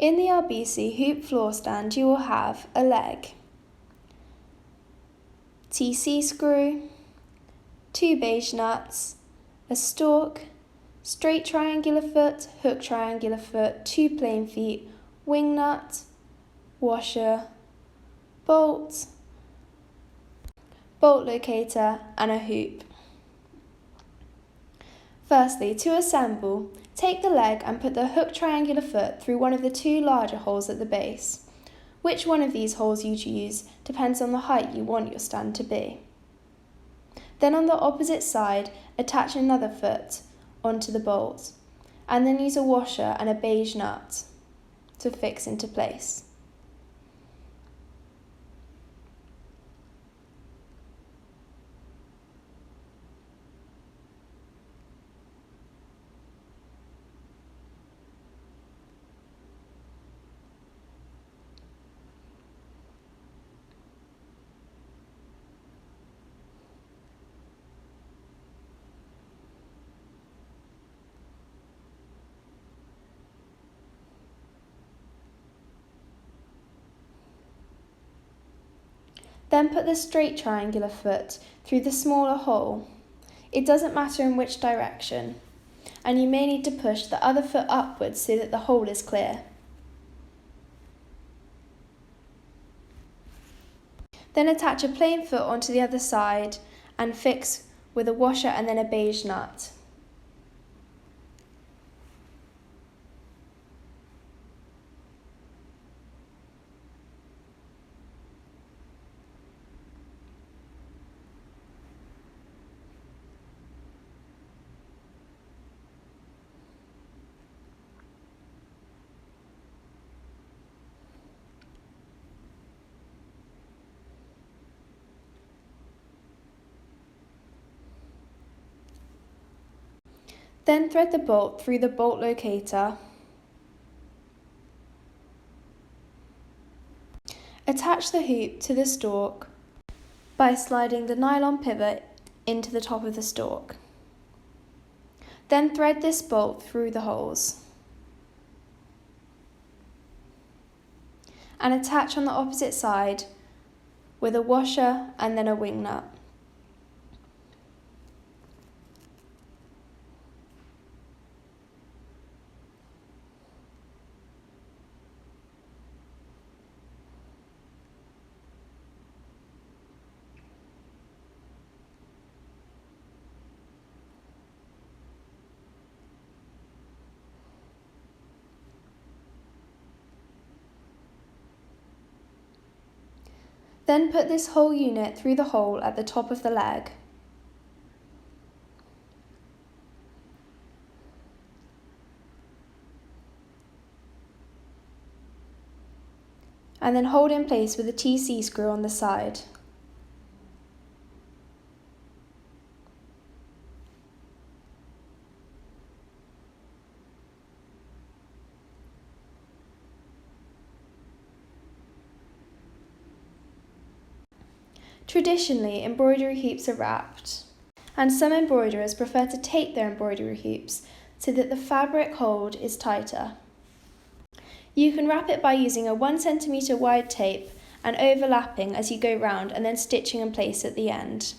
In the Elbesee hoop floor stand you will have a leg, TC screw, 2 beige nuts, a stalk, straight triangular foot, hook triangular foot, 2 plain feet, wing nut, washer, bolt, bolt locator and a hoop. Firstly, to assemble, take the leg and put the hook triangular foot through one of the 2 larger holes at the base. Which one of these holes you choose depends on the height you want your stand to be. Then on the opposite side, attach another foot onto the bolt, and then use a washer and a beige nut to fix into place. Then put the straight triangular foot through the smaller hole. It doesn't matter in which direction, and you may need to push the other foot upwards so that the hole is clear. Then attach a plain foot onto the other side and fix with a washer and then a beige nut. Then thread the bolt through the bolt locator. Attach the hoop to the stalk by sliding the nylon pivot into the top of the stalk. Then thread this bolt through the holes and attach on the opposite side with a washer and then a wing nut. Then put this whole unit through the hole at the top of the leg. And then hold in place with a TC screw on the side. Traditionally, embroidery hoops are wrapped, and some embroiderers prefer to tape their embroidery hoops so that the fabric hold is tighter. You can wrap it by using a 1 cm wide tape and overlapping as you go round and then stitching in place at the end.